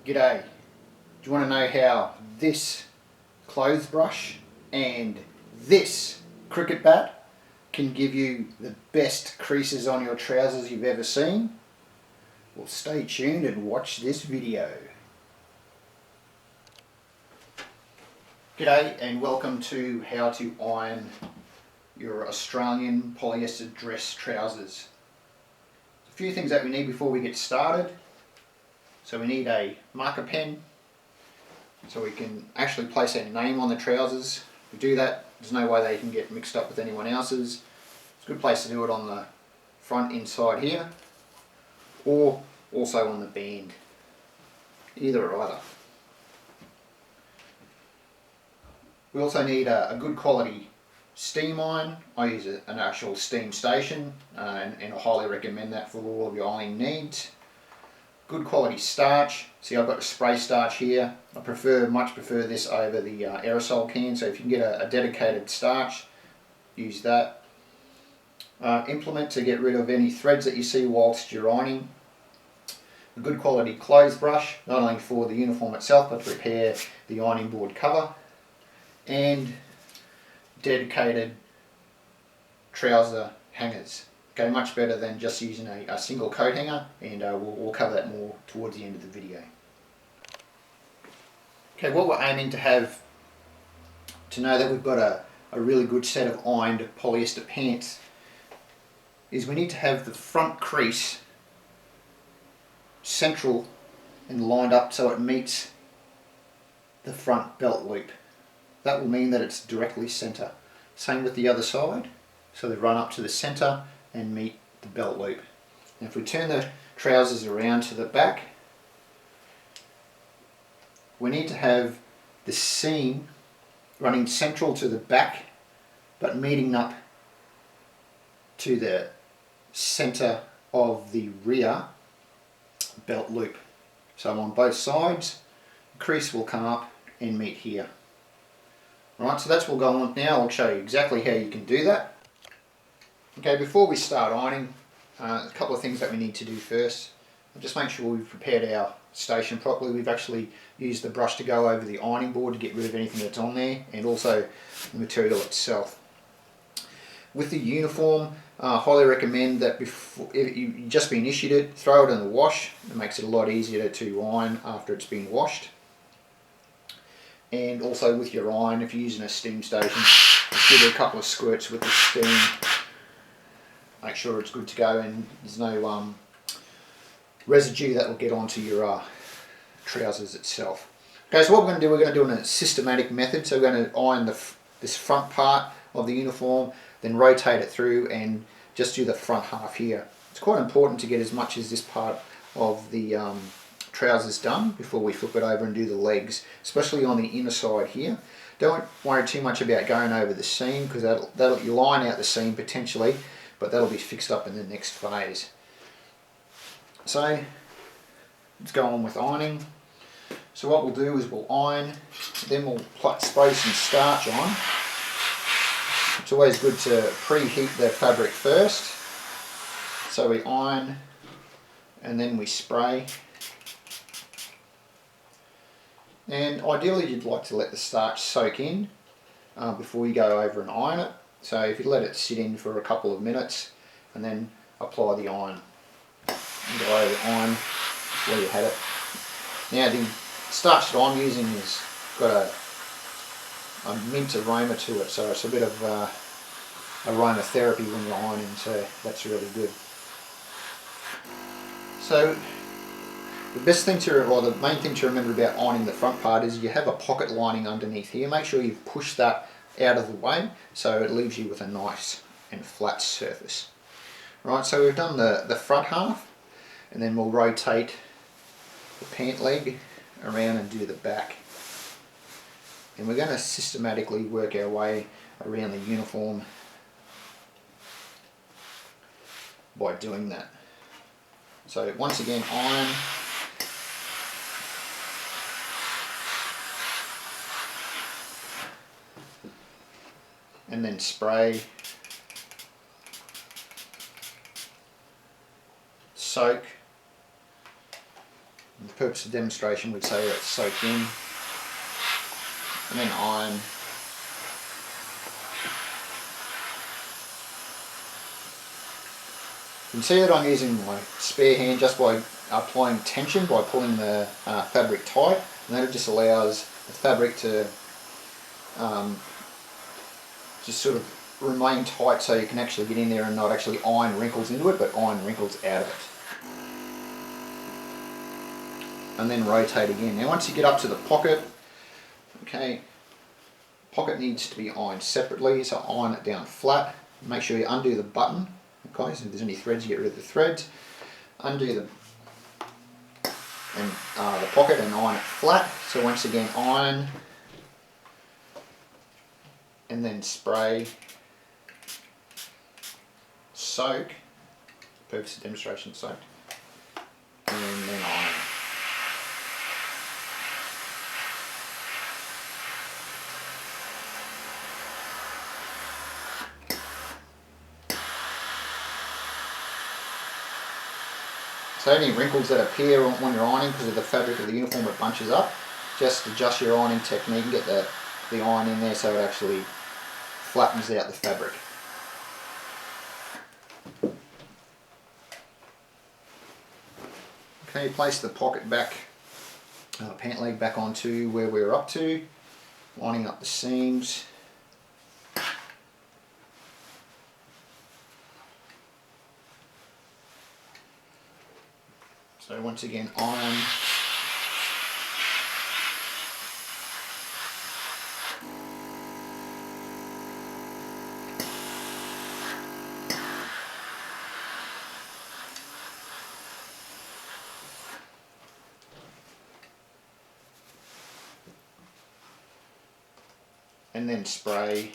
G'day. Do you want to know how this clothes brush and this cricket bat can give you the best creases on your trousers you've ever seen? Well, stay tuned and watch this video. G'day and welcome to how to iron your Australian polyester dress trousers. A few things that we need before we get started. So we need a marker pen so we can actually place our name on the trousers. If we do that, there's no way they can get mixed up with anyone else's. It's a good place to do it on the front inside here, or also on the band, either or either. We also need a good quality steam iron. I use an actual steam station and I highly recommend that for all of your ironing needs. Good quality starch. See, I've got a spray starch here. I much prefer this over the aerosol can, so if you can get a dedicated starch, use that. Implement to get rid of any threads that you see whilst you're ironing. A good quality clothes brush, not only for the uniform itself but to prepare the ironing board cover. And dedicated trouser hangers. Okay, much better than just using a single coat hanger, and we'll cover that more towards the end of the video. Okay, what we're aiming to have to know that we've got a really good set of ironed polyester pants is we need to have the front crease central and lined up so it meets the front belt loop. That will mean that it's directly center. Same with the other side, so they run up to the center and meet the belt loop. And if we turn the trousers around to the back, we need to have the seam running central to the back but meeting up to the center of the rear belt loop. So on both sides, the crease will come up and meet here. Right, so that's what we'll go on now. I'll show you exactly how you can do that. Okay, before we start ironing, a couple of things that we need to do first. Just make sure we've prepared our station properly. We've actually used the brush to go over the ironing board to get rid of anything that's on there, and also the material itself. With the uniform, I highly recommend that before you've just been issued it, throw it in the wash. It makes it a lot easier to iron after it's been washed. And also with your iron, if you're using a steam station, just give it a couple of squirts with the steam. Make sure it's good to go and there's no residue that will get onto your trousers itself. Okay, so what we're going to do, we're going to do it in a systematic method. So we're going to iron this front part of the uniform, then rotate it through and just do the front half here. It's quite important to get as much as this part of the trousers done before we flip it over and do the legs, especially on the inner side here. Don't worry too much about going over the seam, because that'll you line out the seam potentially, but that'll be fixed up in the next phase. So let's go on with ironing. So what we'll do is we'll iron, then we'll spray some starch on. It's always good to preheat the fabric first. So we iron and then we spray. And ideally you'd like to let the starch soak in before you go over and iron it. So if you let it sit in for a couple of minutes and then apply the iron. And go over the iron where you had it. Now the starch that I'm using has got a mint aroma to it, so it's a bit of aromatherapy when you're ironing, so that's really good. So the best thing or the main thing to remember about ironing the front part is you have a pocket lining underneath here. Make sure you've pushed that out of the way so it leaves you with a nice and flat surface. Right, so we've done the front half, and then we'll rotate the pant leg around and do the back. And we're going to systematically work our way around the uniform by doing that. So once again, iron. And then spray, soak, purpose of demonstration, we'd say let's soak in and then iron. You can see that I'm using my spare hand just by applying tension, by pulling the fabric tight, and that just allows the fabric to just sort of remain tight so you can actually get in there and not actually iron wrinkles into it, but iron wrinkles out of it. And then rotate again. Now once you get up to the pocket, okay, pocket needs to be ironed separately, so iron it down flat. Make sure you undo the button. Okay, so if there's any threads, you get rid of the threads. Undo the pocket and iron it flat. So once again, iron and then spray, soak. Purpose of demonstration, soak, and then iron. So any wrinkles that appear when you're ironing because of the fabric of the uniform, it bunches up, just adjust your ironing technique and get the iron in there so it actually flattens out the fabric. Okay, place the pocket back, pant leg back onto where we're up to, lining up the seams. So once again, iron. And then spray,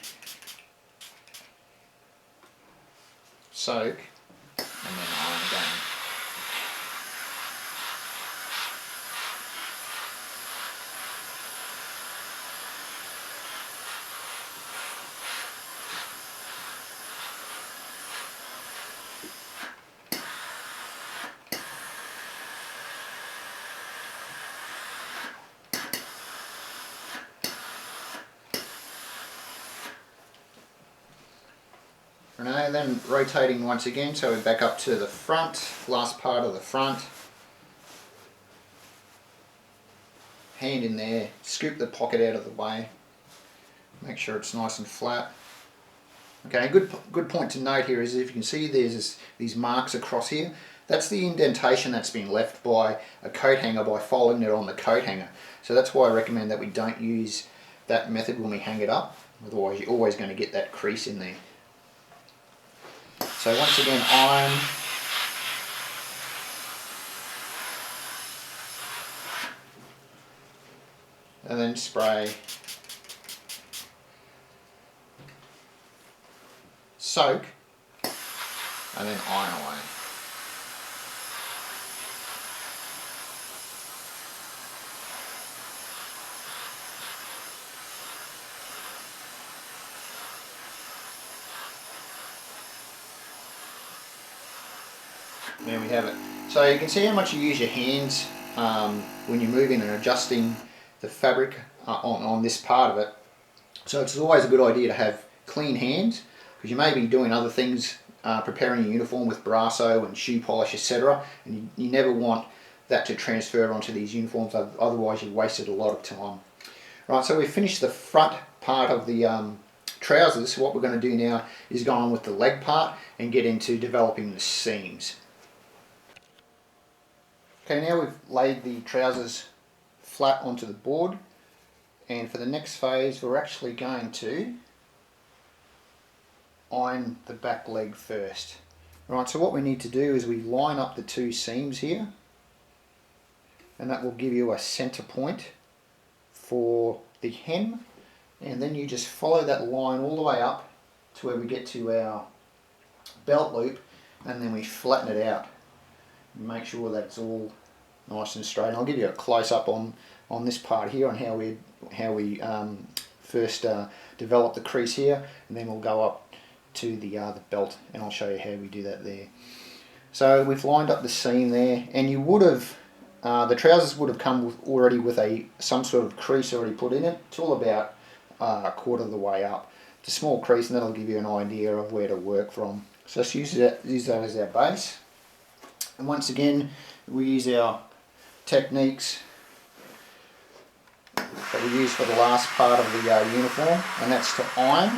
soak, and then iron again. And then rotating once again, so we're back up to the front, last part of the front. Hand in there, scoop the pocket out of the way, make sure it's nice and flat. Okay, good point to note here is if you can see there's these marks across here, that's the indentation that's been left by a coat hanger by folding it on the coat hanger. So that's why I recommend that we don't use that method when we hang it up, otherwise you're always going to get that crease in there. So once again, iron, and then spray, soak, and then iron away. There we have it. So you can see how much you use your hands when you're moving and adjusting the fabric on this part of it. So it's always a good idea to have clean hands, because you may be doing other things, preparing your uniform with brasso and shoe polish, etc. And you never want that to transfer onto these uniforms, otherwise you've wasted a lot of time. Right, so we've finished the front part of the trousers. So what we're going to do now is go on with the leg part and get into developing the seams. Okay, now we've laid the trousers flat onto the board, and for the next phase we're actually going to iron the back leg first. Right, so what we need to do is we line up the two seams here, and that will give you a center point for the hem, and then you just follow that line all the way up to where we get to our belt loop, and then we flatten it out. Make sure that it's all nice and straight. And I'll give you a close-up on this part here on how we first develop the crease here, and then we'll go up to the belt, and I'll show you how we do that there. So we've lined up the seam there, and you would have the trousers would have come already with some sort of crease already put in it, till about a quarter of the way up. It's a small crease, and that'll give you an idea of where to work from. So let's use that as our base. And once again, we use our techniques that we use for the last part of the uniform, and that's to iron.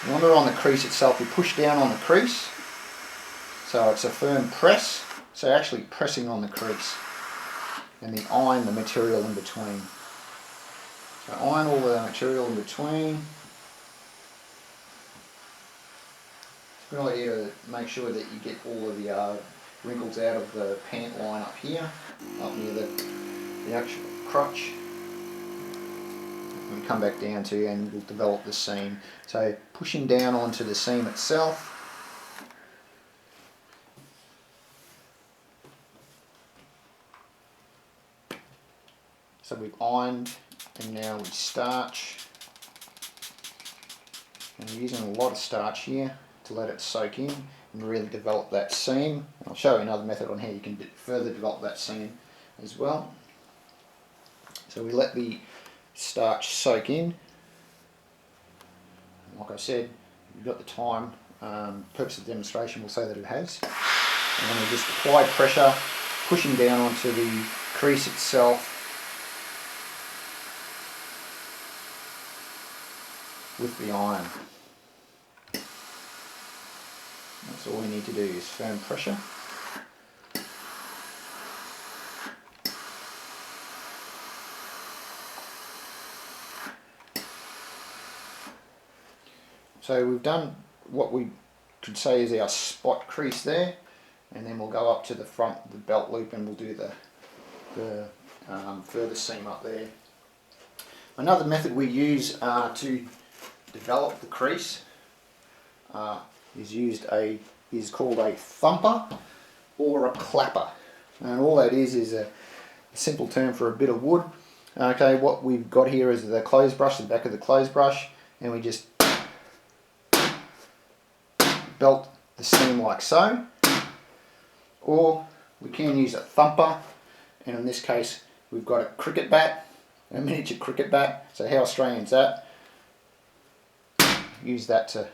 When we're on the crease itself, we push down on the crease, so it's a firm press, so actually pressing on the crease, and then iron the material in between. So iron all the material in between. It's a good idea to make sure that you get all of the wrinkles out of the pant line up here, up near the actual crotch. And come back down to, and we'll develop the seam. So pushing down onto the seam itself. So we've ironed, and now we starch. And we're using a lot of starch here to let it soak in and really develop that seam. I'll show you another method on how you can further develop that seam as well. So we let the starch soak in. Like I said, you've got the time. Purpose of the demonstration will say that it has. And then we just apply pressure, pushing down onto the crease itself with the iron. That's all we need to do, is firm pressure. So we've done what we could say is our spot crease there, and then we'll go up to the front of the belt loop and we'll do the further seam up there. Another method we use to develop the crease is called a thumper or a clapper, and all that is a simple term for a bit of wood. Okay, what we've got here is the clothes brush, the back of the clothes brush, and we just belt the seam like so, or we can use a thumper, and in this case we've got a cricket bat, a miniature cricket bat. So how Australian's that? Use that to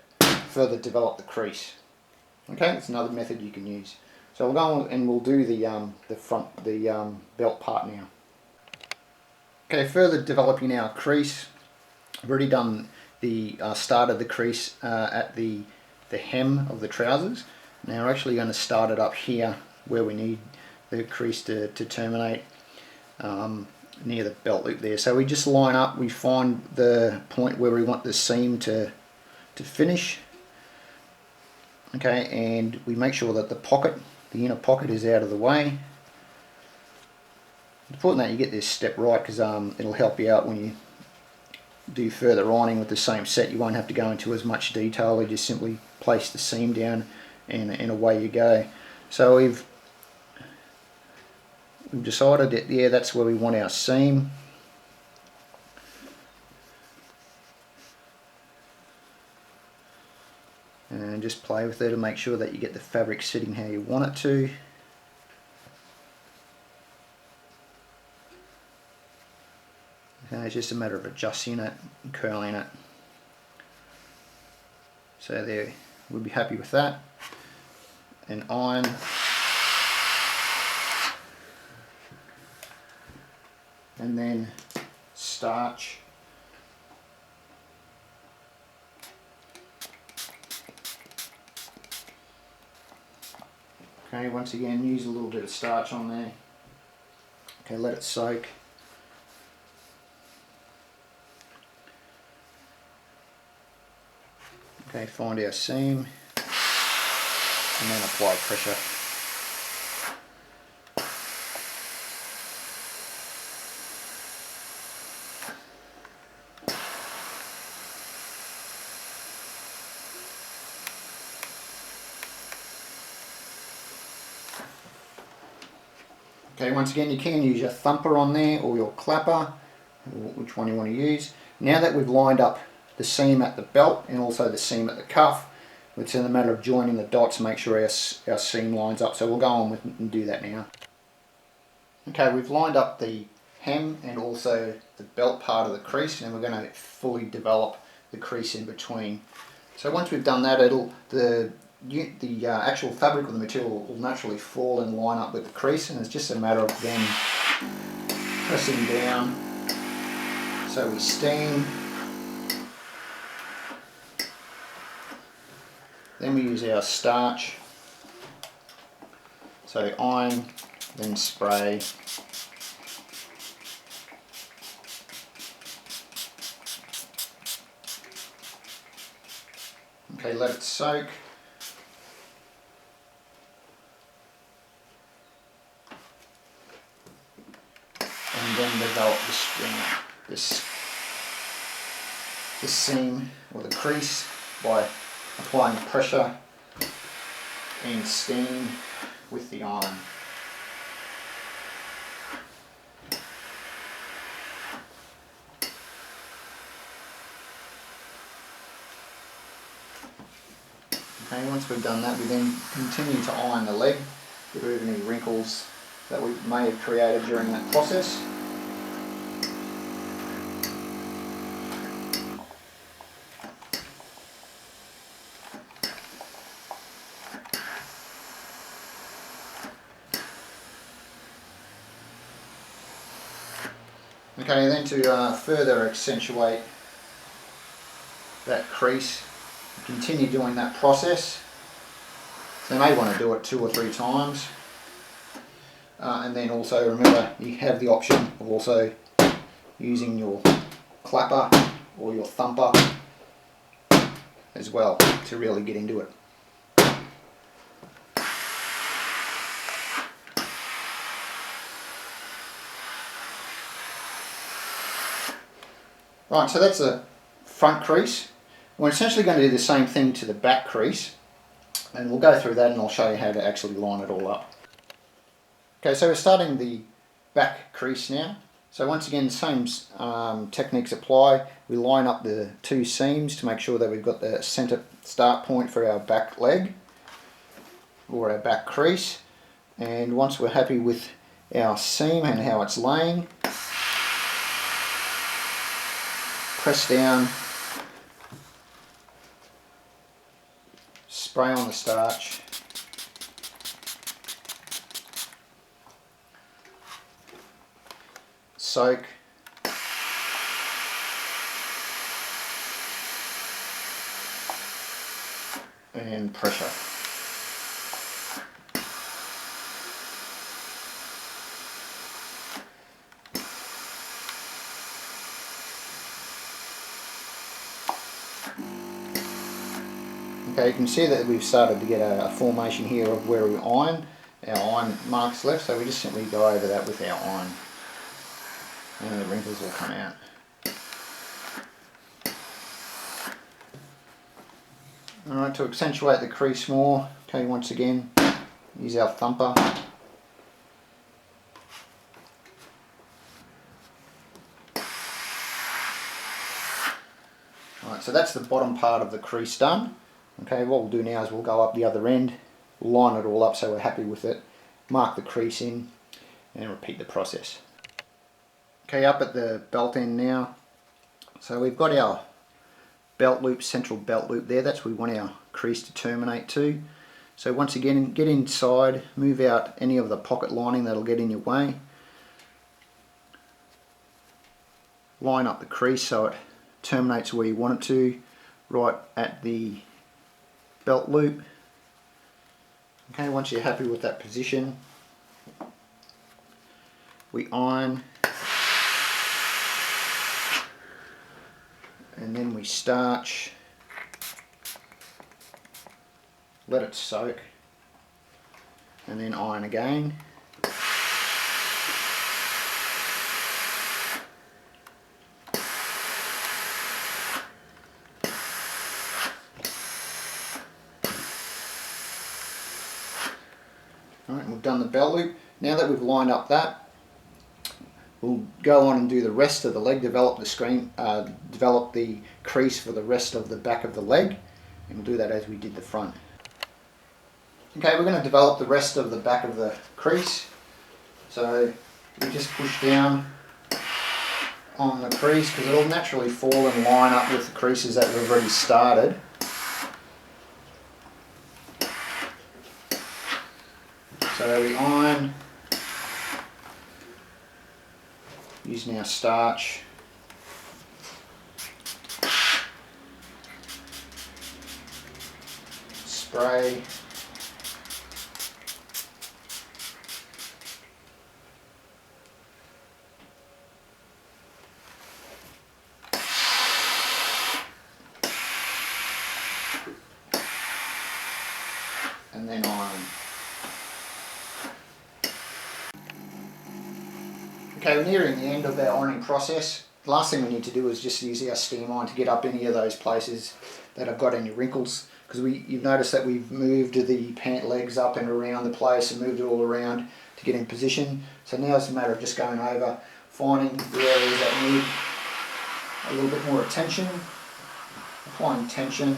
further develop the crease. Okay, that's another method you can use. So we'll go on and we'll do the belt part now. Okay, further developing our crease. I've already done the start of the crease at the hem of the trousers. Now we're actually going to start it up here where we need the crease to terminate, near the belt loop there. So we just line up, we find the point where we want the seam to finish. Okay, and we make sure that the inner pocket is out of the way. It's important that you get this step right, because it'll help you out when you do further ironing with the same set. You won't have to go into as much detail. You just simply place the seam down and away you go. So we've decided that, yeah, that's where we want our seam. And just play with it to make sure that you get the fabric sitting how you want it to. And it's just a matter of adjusting it and curling it. So there, we'll be happy with that. And iron. And then starch. Okay, once again, use a little bit of starch on there. Okay, let it soak. Okay, find our seam and then apply pressure. Okay, once again, you can use your thumper on there or your clapper, which one you want to use. Now that we've lined up the seam at the belt and also the seam at the cuff, it's in a matter of joining the dots, make sure our seam lines up. So we'll go on with and do that now. Okay, we've lined up the hem and also the belt part of the crease, and then we're going to fully develop the crease in between. So once we've done that, the actual fabric of the material will naturally fall and line up with the crease, and it's just a matter of then pressing down. So we steam, then we use our starch. So iron, then spray. Okay, let it soak. And then develop the string, the seam or the crease by applying pressure and steam with the iron. Okay, once we've done that, we then continue to iron the leg, get rid of any wrinkles that we may have created during that process. Okay, then to further accentuate that crease, continue doing that process. So you may want to do it 2 or 3 times. And then also remember, you have the option of also using your clapper or your thumper as well to really get into it. Right, so that's the front crease. We're essentially going to do the same thing to the back crease, and we'll go through that and I'll show you how to actually line it all up. Okay, so we're starting the back crease now. So once again, the same techniques apply. We line up the 2 seams to make sure that we've got the center start point for our back leg or our back crease. And once we're happy with our seam and how it's laying, press down, spray on the starch, soak, and pressure. Okay, you can see that we've started to get a formation here of where we iron. Our iron marks left, so we just simply go over that with our iron, and the wrinkles will come out. Alright, to accentuate the crease more, okay, once again, use our thumper. Alright, so that's the bottom part of the crease done. Okay, what we'll do now is we'll go up the other end, line it all up so we're happy with it, mark the crease in, and repeat the process. Okay, up at the belt end now, so we've got our belt loop, central belt loop there, that's where we want our crease to terminate to. So once again, get inside, move out any of the pocket lining that'll get in your way. Line up the crease so it terminates where you want it to, right at the belt loop. Okay, once you're happy with that position, we iron, and then we starch, let it soak, and then iron again. Alright, we've done the belt loop. Now that we've lined up that, we'll go on and do the rest of the leg, develop the crease for the rest of the back of the leg, and we'll do that as we did the front. Okay, we're going to develop the rest of the back of the crease. So we just push down on the crease because it'll naturally fall and line up with the creases that we've already started. So we iron using our starch. Spray. And then iron. Okay, we're nearing the end of our ironing process. The last thing we need to do is just use our steam iron to get up any of those places that have got any wrinkles. Because you've noticed that we've moved the pant legs up and around the place and moved it all around to get in position. So now it's a matter of just going over, finding the areas that need a little bit more attention, applying tension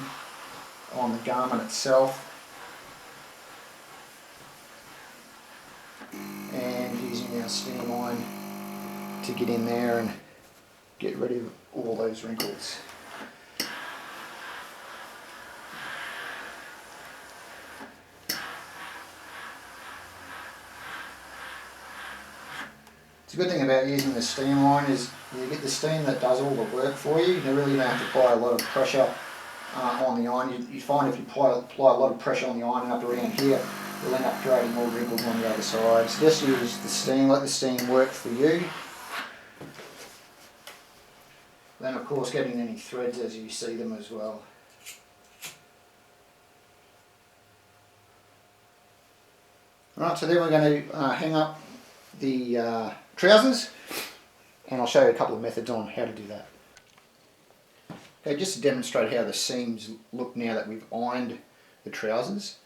on the garment itself, and using our steam iron to get in there and get rid of all those wrinkles. The good thing about using the steam iron is you get the steam that does all the work for you. You really don't have to apply a lot of pressure on the iron. You find if you apply a lot of pressure on the iron up around here, you'll end up creating more wrinkles on the other side. So just use the steam, let the steam work for you. Then of course getting any threads as you see them as well. Alright, so then we're going to hang up the trousers, and I'll show you a couple of methods on how to do that. Okay, just to demonstrate how the seams look now that we've ironed the trousers.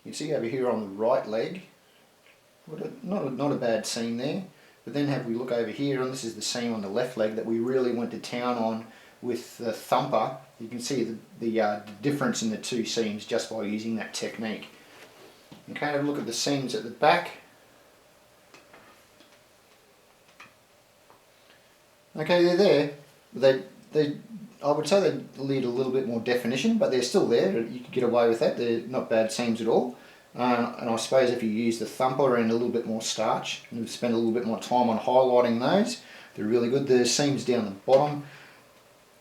You can see over here on the right leg, not a bad seam there. But then have we look over here, and this is the seam on the left leg that we really went to town on with the thumper. You can see the difference in the two seams just by using that technique. Okay, have a look at the seams at the back. Okay, they're there. I would say they need a little bit more definition, but they're still there. You could get away with that. They're not bad seams at all. And I suppose if you use the thumper and a little bit more starch, and spend a little bit more time on highlighting those, they're really good. The seams down the bottom,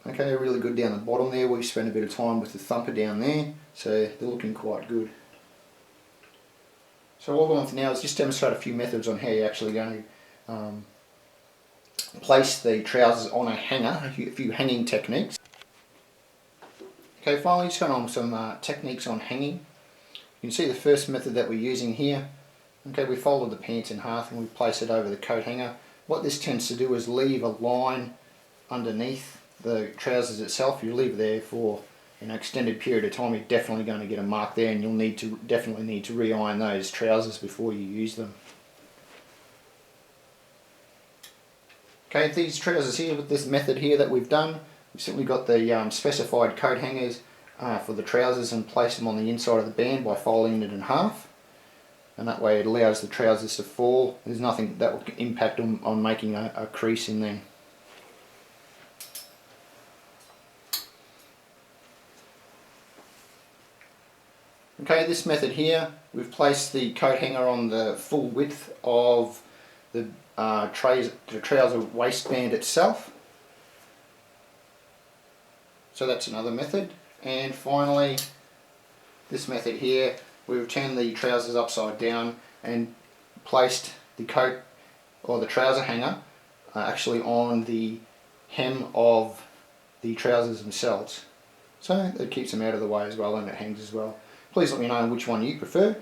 okay, they're really good down the bottom there. We've spent a bit of time with the thumper down there, so they're looking quite good. So all I want for now is just demonstrate a few methods on how you're actually going to place the trousers on a hanger, a few hanging techniques. Okay, finally just going on some techniques on hanging. You can see the first method that we're using here. Okay, we folded the pants in half and we place it over the coat hanger. What this tends to do is leave a line underneath the trousers itself. You leave it there for an extended period of time, you're definitely going to get a mark there, and you'll definitely need to re-iron those trousers before you use them. Okay, these trousers here with this method here that we've done, we've simply got the specified coat hangers for the trousers and place them on the inside of the band by folding it in half, and that way it allows the trousers to fall. There's nothing that will impact on making a crease in them. Okay, this method here, we've placed the coat hanger on the full width of the trouser waistband itself. So that's another method. And finally, this method here, we've turned the trousers upside down and placed the coat or the trouser hanger actually on the hem of the trousers themselves. So that keeps them out of the way as well, and it hangs as well. Please let me know which one you prefer.